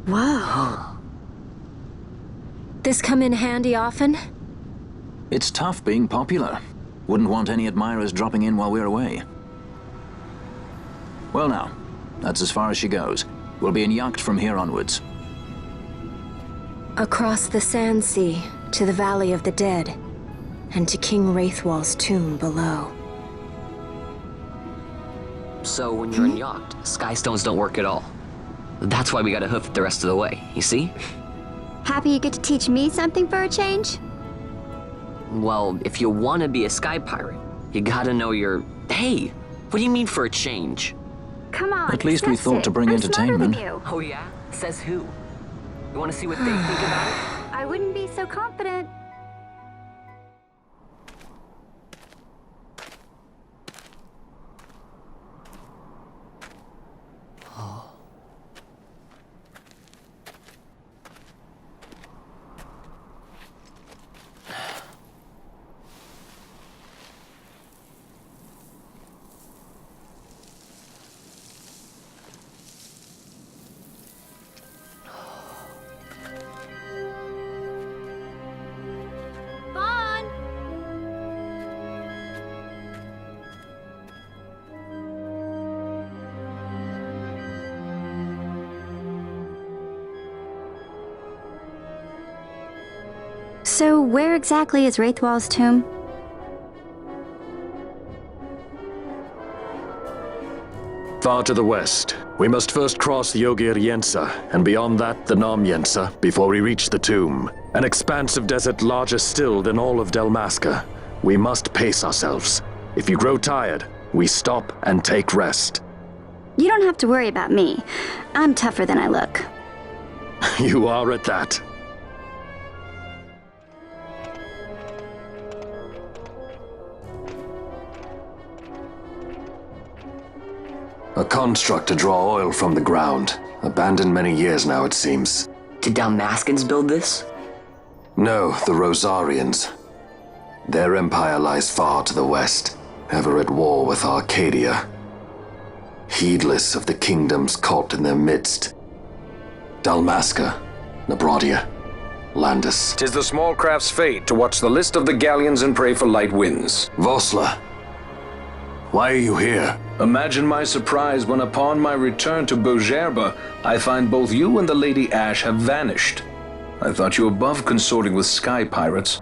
Whoa. This come in handy often? It's tough being popular. Wouldn't want any admirers dropping in while we're away. Well now, that's as far as she goes. We'll be in yacht from here onwards. Across the Sand Sea, to the Valley of the Dead, and to King Wraithwall's tomb below. So when you're in yacht, skystones don't work at all. That's why we gotta hoof it the rest of the way, you see? Happy you get to teach me something for a change? Well, if you want to be a sky pirate, you gotta know your... Hey, what do you mean for a change? Come on, At least we accept thought it. to bring I'm entertainment. smarter than you. Oh yeah? Says who? You want to see what they think about it? I wouldn't be so confident. So, where exactly is Wraithwall's tomb? Far to the west. We must first cross the Yogir Yensa, and beyond that the Nam Yensa, before we reach the tomb. An expanse of desert larger still than all of Dalmasca. We must pace ourselves. If you grow tired, we stop and take rest. You don't have to worry about me. I'm tougher than I look. You are at that. A construct to draw oil from the ground. Abandoned many years now, it seems. Did Dalmascans build this? No, the Rosarians. Their empire lies far to the west, ever at war with Arcadia. Heedless of the kingdoms caught in their midst. Dalmasca, Nabrodia, Landis. 'Tis the small craft's fate to watch the list of the galleons and pray for light winds. Vossler, why are you here? Imagine my surprise when upon my return to Bogerba, I find both you and the Lady Ash have vanished. I thought you above consorting with sky pirates.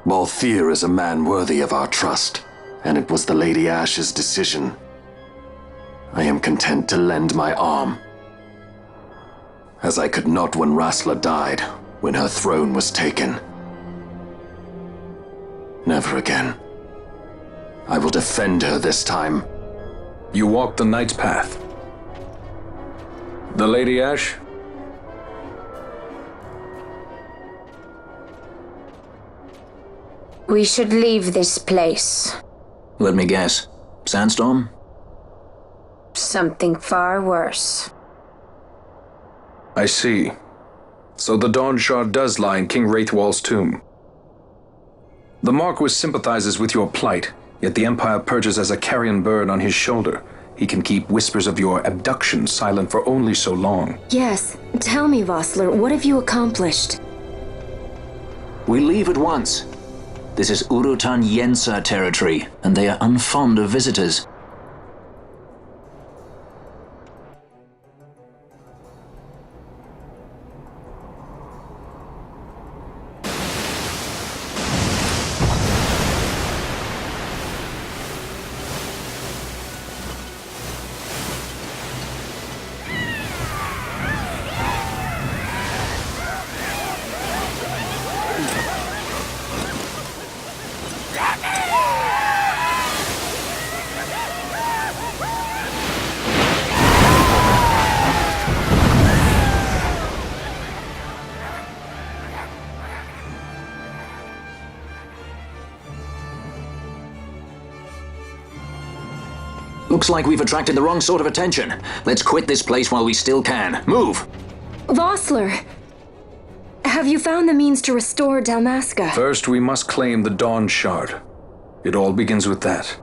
Balthier is a man worthy of our trust, and it was the Lady Ash's decision. I am content to lend my arm. As I could not when Rassler died, when her throne was taken. Never again. I will defend her this time. You walked the Knight's path. The Lady Ash? We should leave this place. Let me guess. Sandstorm? Something far worse. I see. So the Dawn Shard does lie in King Wraithwall's tomb. The Marquis sympathizes with your plight, yet the Empire perches as a carrion bird on his shoulder. He can keep whispers of your abduction silent for only so long. Yes. Tell me, Vossler, what have you accomplished? We leave at once. This is Urutan Yensa territory, and they are unfond of visitors. Looks like we've attracted the wrong sort of attention. Let's quit this place while we still can. Move! Vossler! Have you found the means to restore Dalmasca? First, we must claim the Dawn Shard. It all begins with that.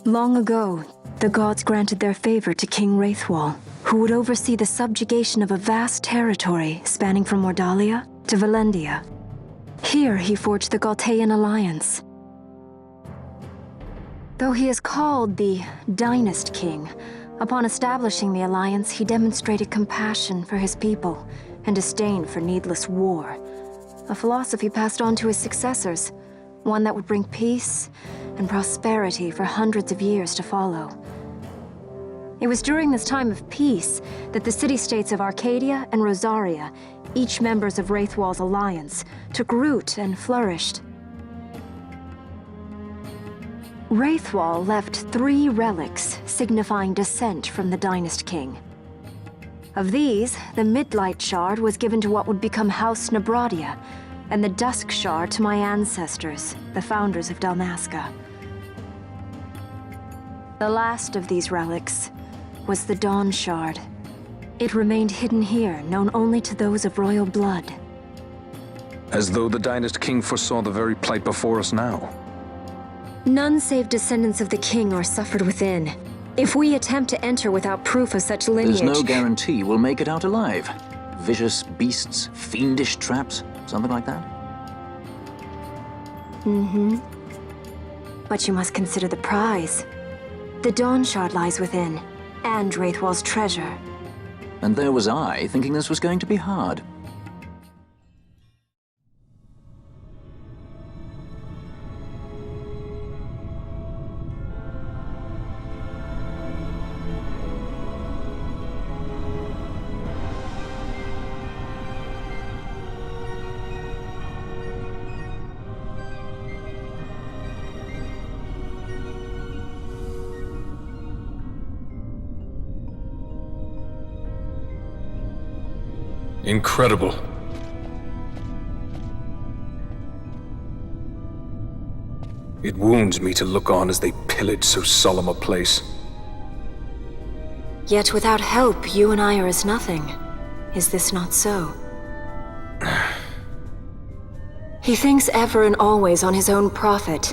Long ago, the gods granted their favor to King Wraithwall, who would oversee the subjugation of a vast territory spanning from Mordalia to Valendia. Here he forged the Galtean alliance. Though he is called the Dynast King, upon establishing the alliance, he demonstrated compassion for his people and disdain for needless war. A philosophy passed on to his successors, one that would bring peace and prosperity for hundreds of years to follow. It was during this time of peace that the city-states of Arcadia and Rosaria, each members of Wraithwall's alliance, took root and flourished. Wraithwall left 3 relics signifying descent from the Dynast King. Of these, the Midlight Shard was given to what would become House Nabradia, and the Dusk Shard to my ancestors, the founders of Dalmasca. The last of these relics was the Dawn Shard. It remained hidden here, known only to those of royal blood. As though the Dynast King foresaw the very plight before us now. None save descendants of the king are suffered within. If we attempt to enter without proof of such lineage... There's no guarantee we'll make it out alive. Vicious beasts, fiendish traps, something like that? Mm-hmm. But you must consider the prize. The Dawn Shard lies within, and Wraithwall's treasure. And there was I, thinking this was going to be hard. Incredible. It wounds me to look on as they pillage so solemn a place. Yet without help, you and I are as nothing. Is this not so? He thinks ever and always on his own profit.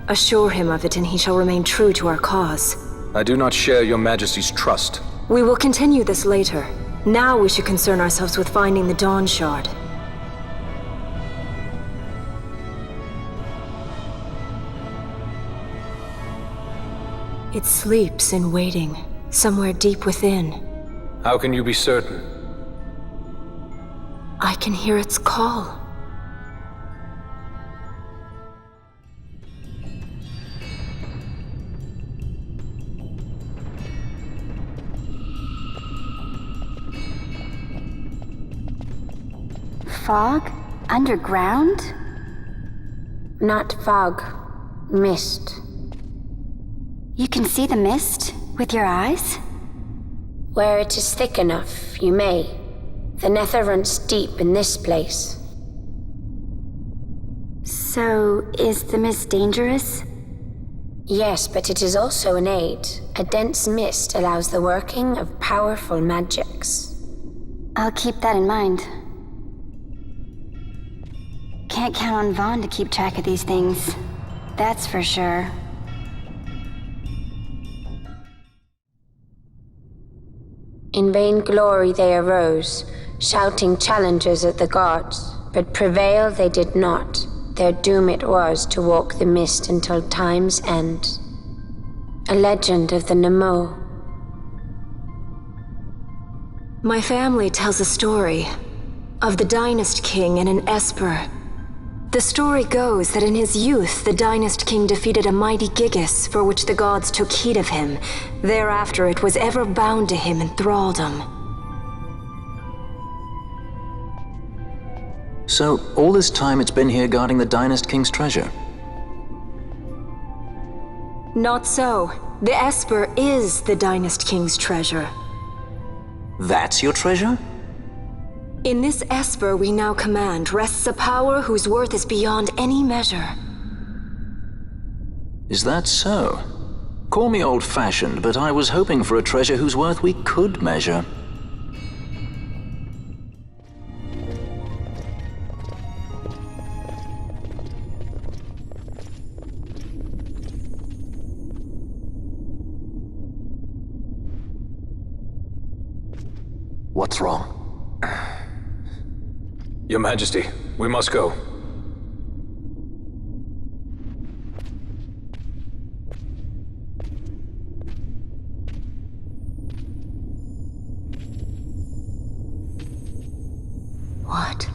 Assure him of it and he shall remain true to our cause. I do not share your Majesty's trust. We will continue this later. Now we should concern ourselves with finding the Dawn Shard. It sleeps in waiting, somewhere deep within. How can you be certain? I can hear its call. Fog? Underground? Not fog, mist. You can see the mist with your eyes? Where it is thick enough, you may. The nether runs deep in this place. So, is the mist dangerous? Yes, but it is also an aid. A dense mist allows the working of powerful magics. I'll keep that in mind. Can't count on Vaughn to keep track of these things. That's for sure. In vain glory they arose, shouting challenges at the gods, but prevail they did not. Their doom it was to walk the mist until time's end. A legend of the Nemo. My family tells a story of the Dynast King and an Esper. The story goes that in his youth, the Dynast King defeated a mighty Gigas for which the gods took heed of him. Thereafter, it was ever bound to him in thraldom. So, all this time it's been here guarding the Dynast King's treasure? Not so. The Esper is the Dynast King's treasure. That's your treasure? In this Esper we now command rests a power whose worth is beyond any measure. Is that so? Call me old-fashioned, but I was hoping for a treasure whose worth we could measure. What's wrong? Your Majesty, we must go. What?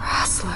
Wrestler.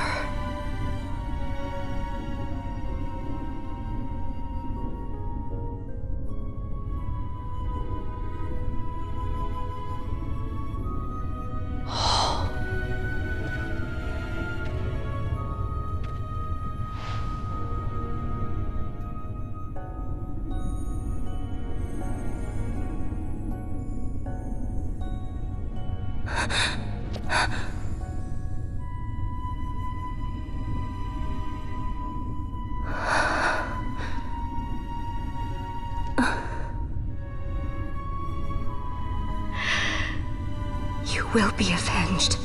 You will be avenged.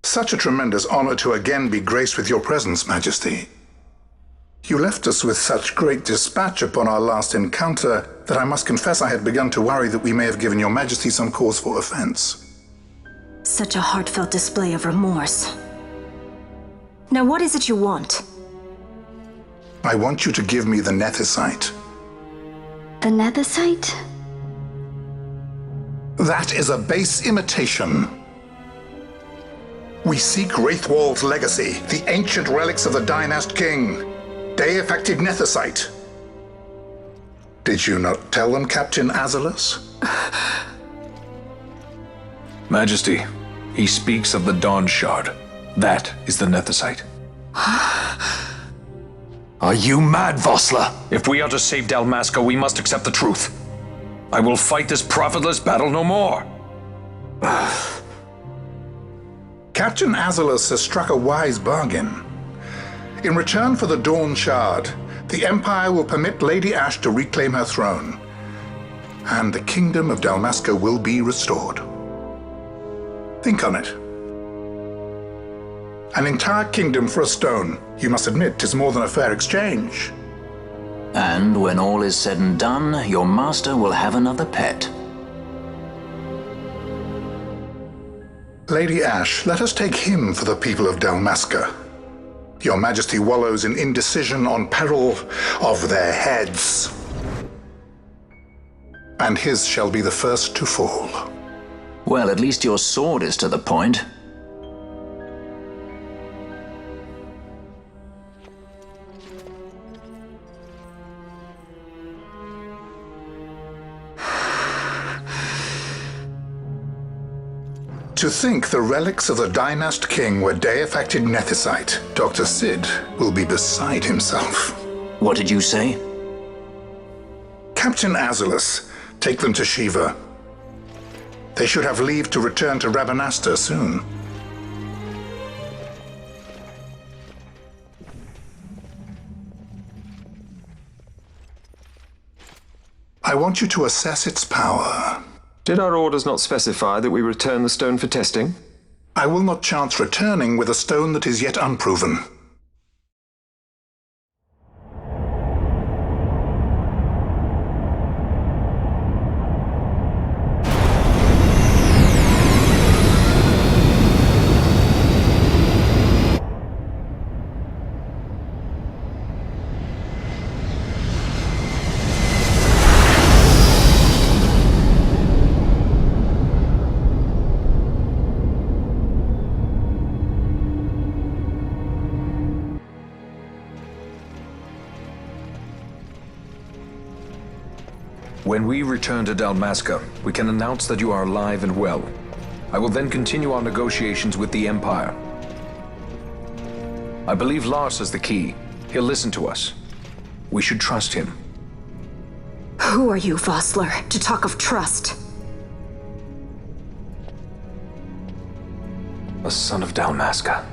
Such a tremendous honor to again be graced with your presence, Majesty. You left us with such great dispatch upon our last encounter that I must confess I had begun to worry that we may have given your Majesty some cause for offense. Such a heartfelt display of remorse. Now what is it you want? I want you to give me the Nethicite. The Nethicite? That is a base imitation. We seek Wraithwall's legacy, the ancient relics of the Dynast King. Day-affected Nethicite. Did you not tell them, Captain Azalus? Majesty, he speaks of the Dawn Shard. That is the Nethicite. Are you mad, Vossler? If we are to save Dalmasca, we must accept the truth. I will fight this profitless battle no more. Captain Azalus has struck a wise bargain. In return for the Dawn Shard, the Empire will permit Lady Ash to reclaim her throne, and the Kingdom of Dalmasca will be restored. Think on it. An entire kingdom for a stone, you must admit, is more than a fair exchange. And when all is said and done, your master will have another pet. Lady Ash, let us take him for the people of Dalmasca. Your Majesty wallows in indecision on peril of their heads. And his shall be the first to fall. Well, at least your sword is to the point. To think the relics of the Dynast King were day-affected Nethicite, Dr. Sid will be beside himself. What did you say? Captain Azalus, take them to Shiva. They should have leave to return to Rabanastre soon. I want you to assess its power. Did our orders not specify that we return the stone for testing? I will not chance returning with a stone that is yet unproven. When we return to Dalmasca, we can announce that you are alive and well. I will then continue our negotiations with the Empire. I believe Lars has the key. He'll listen to us. We should trust him. Who are you, Vossler, to talk of trust? A son of Dalmasca.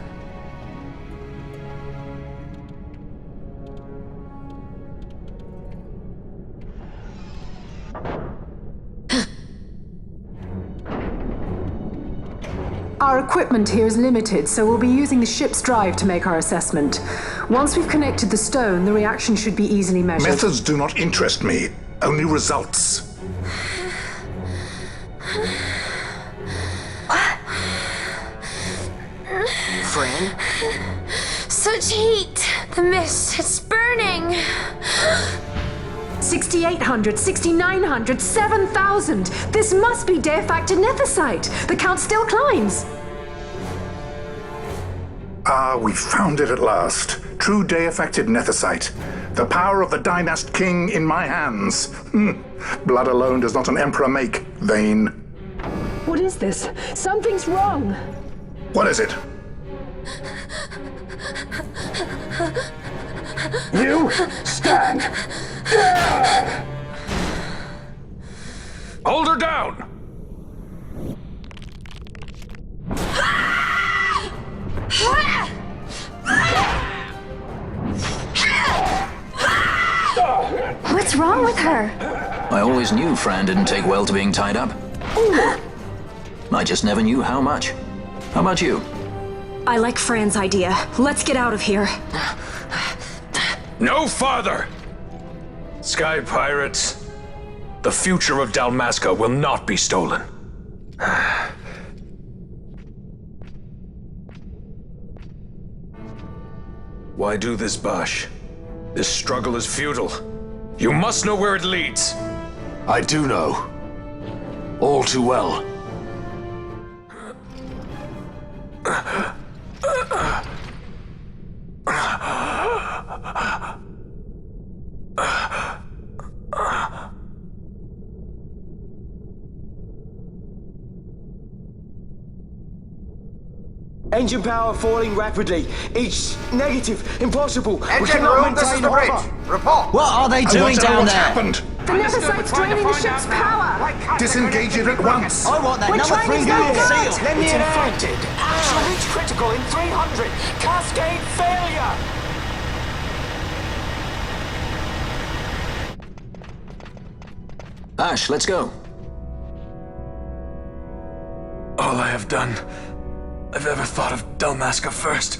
Our equipment here is limited, so we'll be using the ship's drive to make our assessment. Once we've connected the stone, the reaction should be easily measured. Methods do not interest me, only results. Fran? Such heat! The mist, it's burning! 6,800, 6,900, 7,000! This must be deified nethicite! The count still climbs! Ah, we found it at last. True day-affected nethicite. The power of the Dynast King in my hands. Blood alone does not an emperor make, Vayne. What is this? Something's wrong! What is it? You stand! Hold her down! What's wrong with her? I always knew Fran didn't take well to being tied up. I just never knew how much. How about you? I like Fran's idea. Let's get out of here. No farther! Sky Pirates, the future of Dalmasca will not be stolen. Why do this, Bash? This struggle is futile. You must know where it leads. I do know. All too well. Engine power falling rapidly. Each negative. Impossible. Engine room, this is the bridge. Report. What are they doing down there? Happened? The nethicite's draining the ship's power! Disengage it at once. I want that We're number trying 3 to go unit good. seal. Let me It's in. infected. Shall reach critical in 300. Cascade failure. Ash, let's go. All I have done, I've ever thought of Dalmasca first.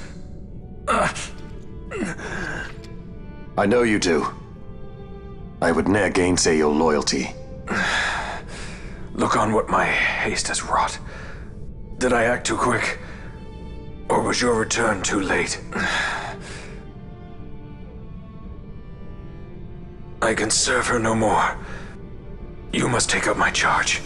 I know you do. I would ne'er gainsay your loyalty. Look on what my haste has wrought. Did I act too quick? Or was your return too late? I can serve her no more. You must take up my charge.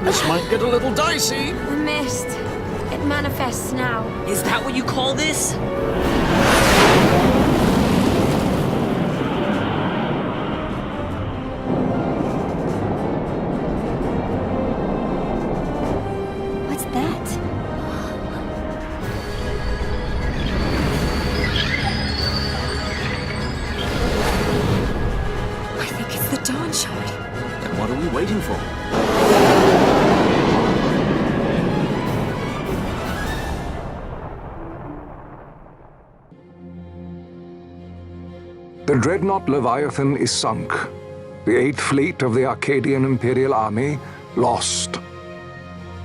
This might get a little dicey. The mist. It manifests now. Is that what you call this? What's that? I think it's the Dawn Shard. Then what are we waiting for? The dreadnought Leviathan is sunk. The 8th Fleet of the Arcadian Imperial Army lost.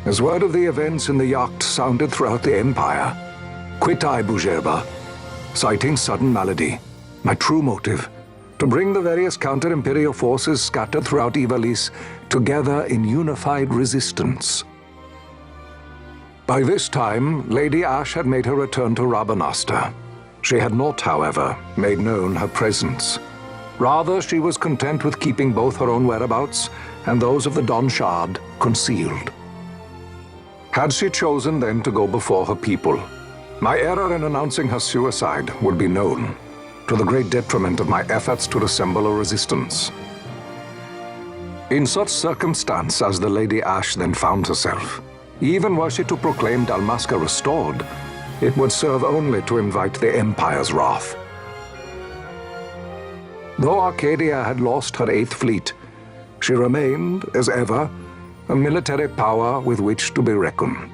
As word of the events in the yacht sounded throughout the Empire, quit I Bujerba, citing sudden malady. My true motive, to bring the various counter-imperial forces scattered throughout Ivalice together in unified resistance. By this time, Lady Ash had made her return to Rabanastre. She had not, however, made known her presence. Rather, she was content with keeping both her own whereabouts and those of the Don Shard concealed. Had she chosen then to go before her people, my error in announcing her suicide would be known, to the great detriment of my efforts to assemble a resistance. In such circumstance as the Lady Ash then found herself, even were she to proclaim Dalmasca restored, it would serve only to invite the Empire's wrath. Though Arcadia had lost her 8th Fleet, she remained, as ever, a military power with which to be reckoned.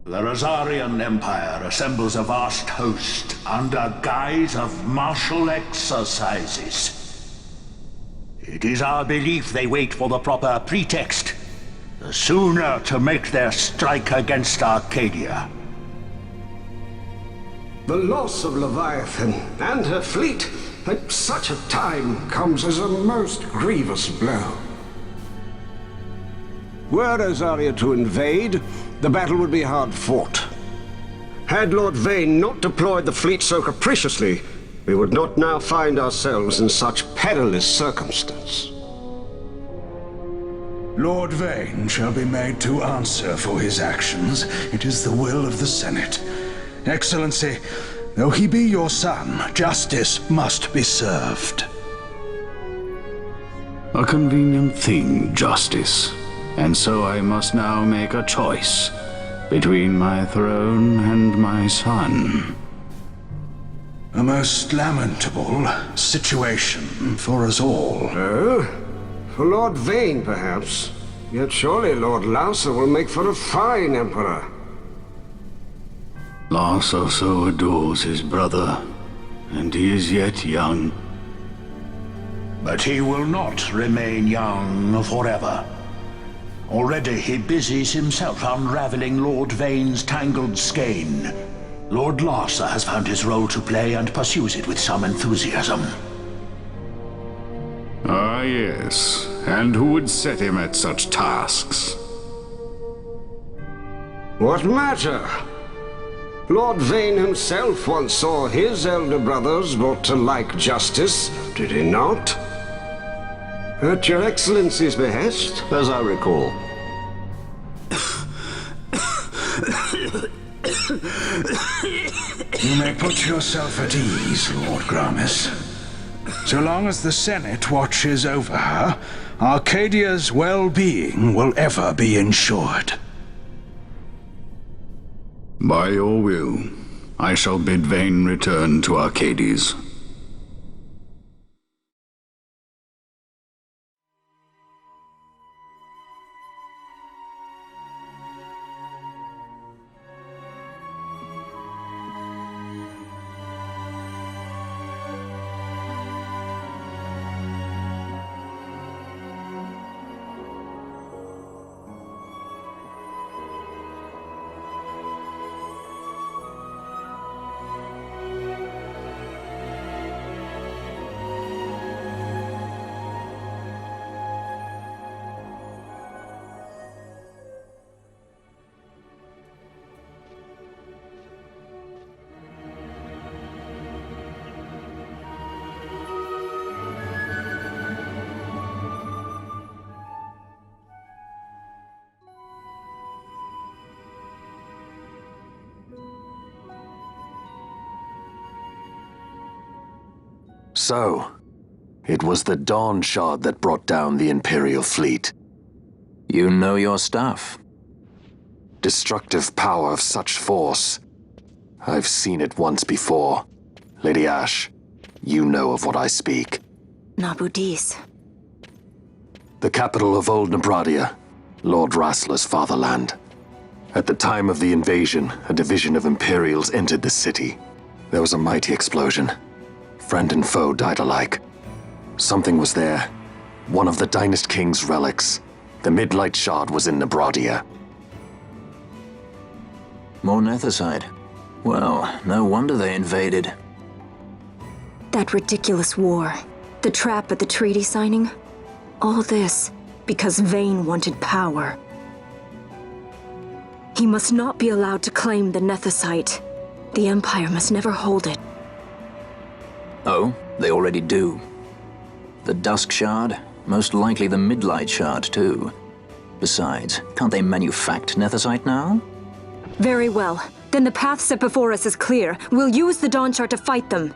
The Rosarian Empire assembles a vast host under guise of martial exercises. It is our belief they wait for the proper pretext, the sooner to make their strike against Arcadia. The loss of Leviathan and her fleet at such a time comes as a most grievous blow. Were Rosaria to invade, the battle would be hard fought. Had Lord Vane not deployed the fleet so capriciously, we would not now find ourselves in such perilous circumstance. Lord Vane shall be made to answer for his actions. It is the will of the Senate. Excellency, though he be your son, justice must be served. A convenient thing, justice. And so I must now make a choice between my throne and my son. A most lamentable situation for us all. Oh? For Lord Vane, perhaps. Yet surely Lord Lauser will make for a fine emperor. Lauser so adores his brother, and he is yet young. But he will not remain young forever. Already he busies himself unraveling Lord Vane's tangled skein. Lord Larsa has found his role to play and pursues it with some enthusiasm. Ah, yes. And who would set him at such tasks? What matter? Lord Vane himself once saw his elder brothers brought to like justice, did he not? At your Excellency's behest, as I recall. You may put yourself at ease, Lord Gramis. So long as the Senate watches over her, Arcadia's well-being will ever be ensured. By your will, I shall bid Vane return to Arcades. So, it was the Dawn Shard that brought down the Imperial fleet. You know your stuff. Destructive power of such force. I've seen it once before. Lady Ash, you know of what I speak. Nabudis. The capital of Old Nebradia, Lord Rassler's fatherland. At the time of the invasion, a division of Imperials entered the city. There was a mighty explosion. Friend and foe died alike. Something was there. One of the Dynast King's relics. The Midlight Shard was in Nebradia. More Nethicite. Well, no wonder they invaded. That ridiculous war. The trap at the treaty signing. All this because Vayne wanted power. He must not be allowed to claim the Nethicite. The Empire must never hold it. Oh, they already do. The Dusk Shard, most likely the Midlight Shard too. Besides, can't they manufacture Nethicite now? Very well. Then the path set before us is clear. We'll use the Dawn Shard to fight them.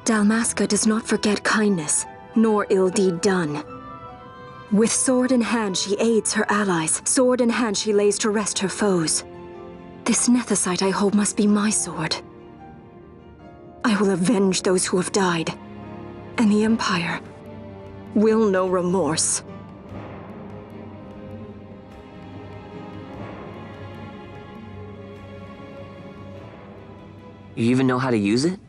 Dalmasca does not forget kindness, nor ill deed done. With sword in hand, she aids her allies. Sword in hand, she lays to rest her foes. This Nethicite I hold must be my sword. I will avenge those who have died, and the Empire will know remorse. You even know how to use it?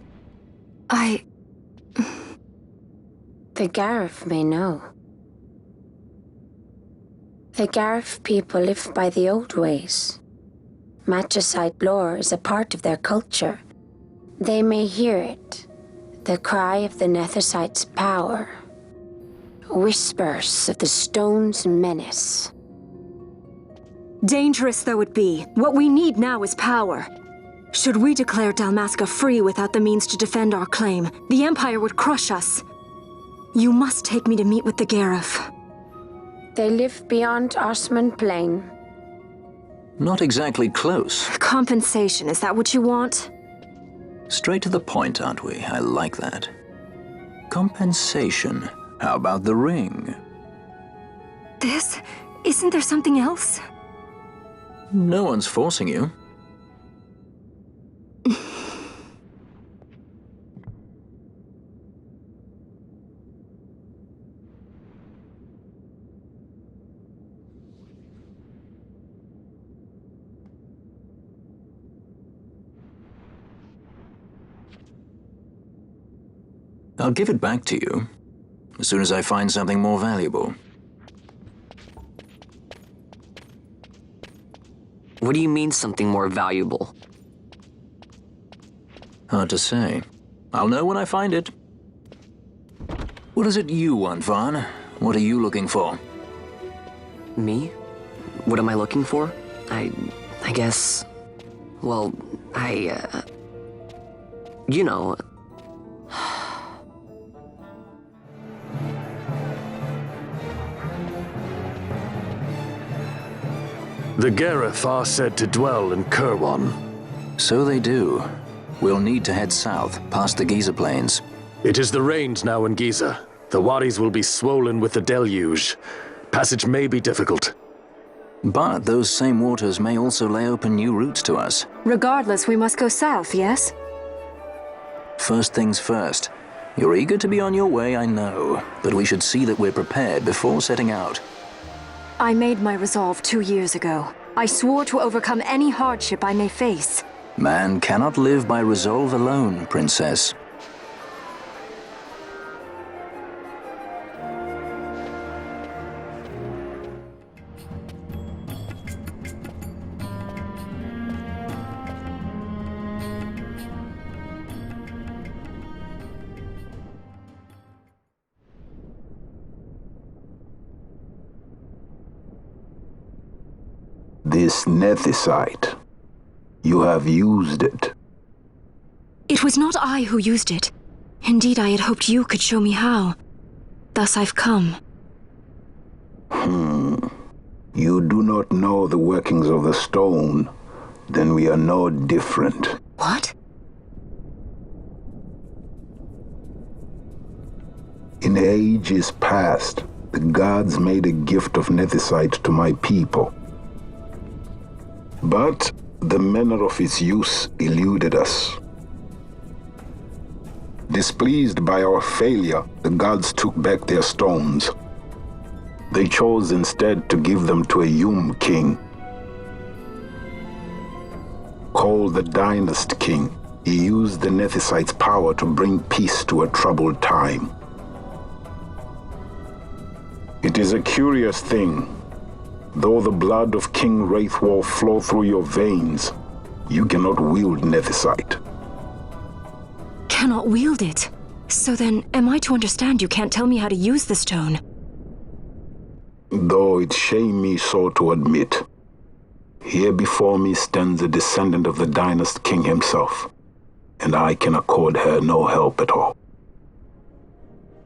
The Garif may know. The Garif people live by the old ways. Magicite lore is a part of their culture. They may hear it, the cry of the Nethicite's power. Whispers of the stone's menace. Dangerous though it be, what we need now is power. Should we declare Dalmasca free without the means to defend our claim, the Empire would crush us. You must take me to meet with the Garif. They live beyond Osman Plain. Not exactly close. Compensation, is that what you want? Straight to the point, aren't we? I like that. Compensation. How about the ring? This? Isn't there something else? No one's forcing you. I'll give it back to you as soon as I find something more valuable. What do you mean something more valuable? Hard to say. I'll know when I find it. What is it you want, Vaughn? What are you looking for? Me? What am I looking for? I guess... Well, you know... The Garif are said to dwell in Kirwan. So they do. We'll need to head south, past the Giza Plains. It is the rains now in Giza. The wadis will be swollen with the deluge. Passage may be difficult. But those same waters may also lay open new routes to us. Regardless, we must go south, yes? First things first. You're eager to be on your way, I know. But we should see that we're prepared before setting out. I made my resolve 2 years ago. I swore to overcome any hardship I may face. Man cannot live by resolve alone, Princess. This Nethicite. You have used it. It was not I who used it. Indeed, I had hoped you could show me how. Thus I've come. You do not know the workings of the stone. Then we are no different. What? In ages past, the gods made a gift of nethicite to my people. But the manner of its use eluded us. Displeased by our failure, the gods took back their stones. They chose instead to give them to a Yum king. Called the Dynast King, he used the nethicite's power to bring peace to a troubled time. It is a curious thing. Though the blood of King Wraithwall flow through your veins, you cannot wield nethicite. Cannot wield it? So then, am I to understand you can't tell me how to use the stone? Though it shame me so to admit, here before me stands a descendant of the Dynast King himself, and I can accord her no help at all.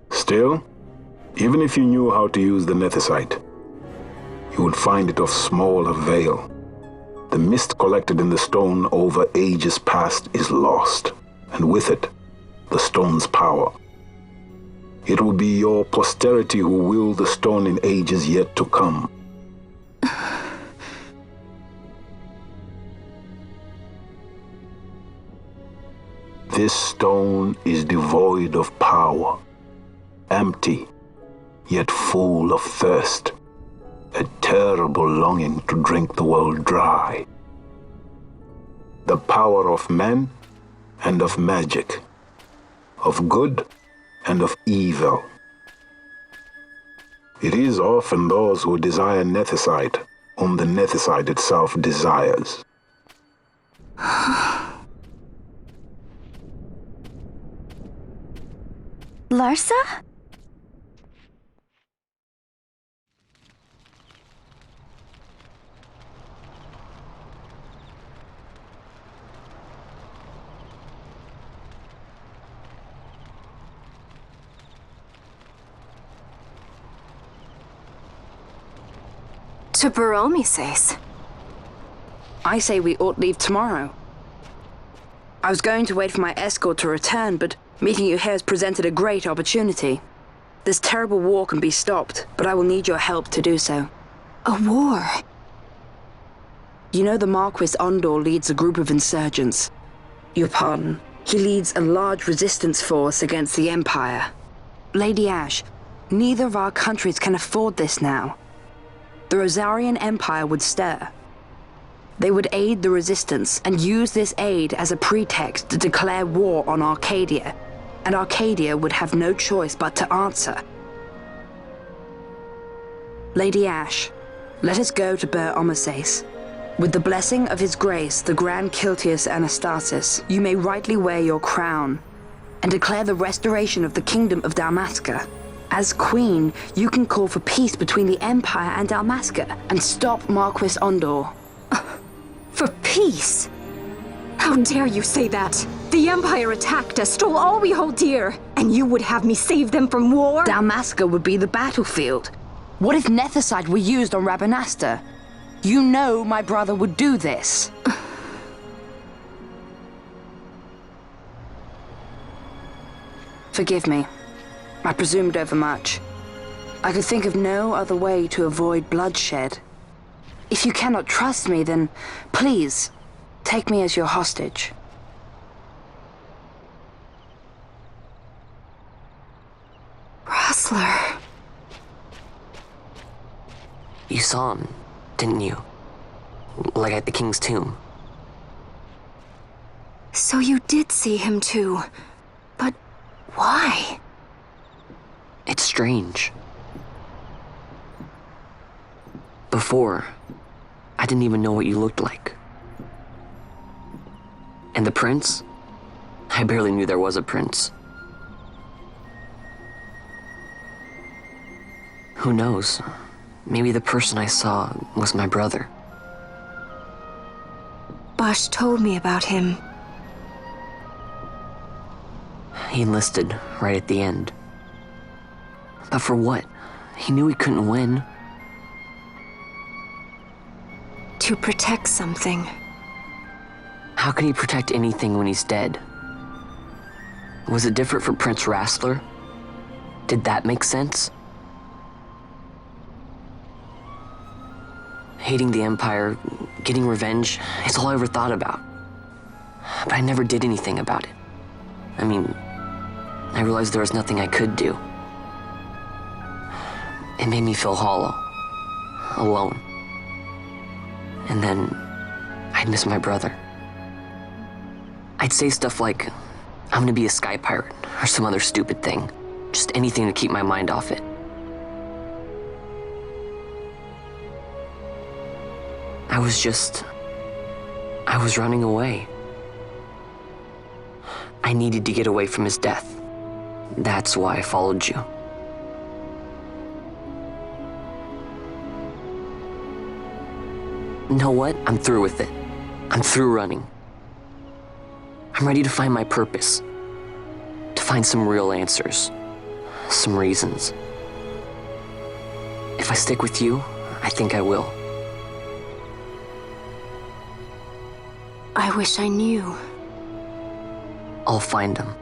Still, even if you knew how to use the nethicite, you would find it of small avail. The mist collected in the stone over ages past is lost, and with it, the stone's power. It will be your posterity who will the stone in ages yet to come. This stone is devoid of power, empty, yet full of thirst, a terrible longing to drink the world dry. The power of men and of magic, of good and of evil. It is often those who desire nethicite whom the nethicite itself desires. Larsa? To Baromi says. I say we ought leave tomorrow. I was going to wait for my escort to return, but meeting you here has presented a great opportunity. This terrible war can be stopped, but I will need your help to do so. A war? You know the Marquis Ondor leads a group of insurgents. Your pardon. He leads a large resistance force against the Empire. Lady Ash, neither of our countries can afford this now. The Rosarian Empire would stir. They would aid the resistance and use this aid as a pretext to declare war on Arcadia, and Arcadia would have no choice but to answer. Lady Ash, let us go to Ber Omases. With the blessing of His Grace, the Grand Kiltius Anastasis, you may rightly wear your crown and declare the restoration of the Kingdom of Dalmasca. As Queen, you can call for peace between the Empire and Dalmasca and stop Marquis Ondor. For peace? How dare you say that? The Empire attacked us, stole all we hold dear, and you would have me save them from war? Dalmasca would be the battlefield. What if nethicite were used on Rabanasta? You know my brother would do this. Forgive me. I presumed overmuch. I could think of no other way to avoid bloodshed. If you cannot trust me, then please, take me as your hostage. Rustler. You saw him, didn't you? Like at the King's tomb. So you did see him too. But why? It's strange. Before, I didn't even know what you looked like. And the prince? I barely knew there was a prince. Who knows? Maybe the person I saw was my brother. Bosch told me about him. He enlisted right at the end. But for what? He knew he couldn't win. To protect something. How can he protect anything when he's dead? Was it different for Prince Rastler? Did that make sense? Hating the Empire, getting revenge, it's all I ever thought about. But I never did anything about it. I mean, I realized there was nothing I could do. It made me feel hollow, alone. And then I'd miss my brother. I'd say stuff like, I'm gonna be a sky pirate, or some other stupid thing. Just anything to keep my mind off it. I was running away. I needed to get away from his death. That's why I followed you. You know what? I'm through with it. I'm through running. I'm ready to find my purpose. To find some real answers. Some reasons. If I stick with you, I think I will. I wish I knew. I'll find them.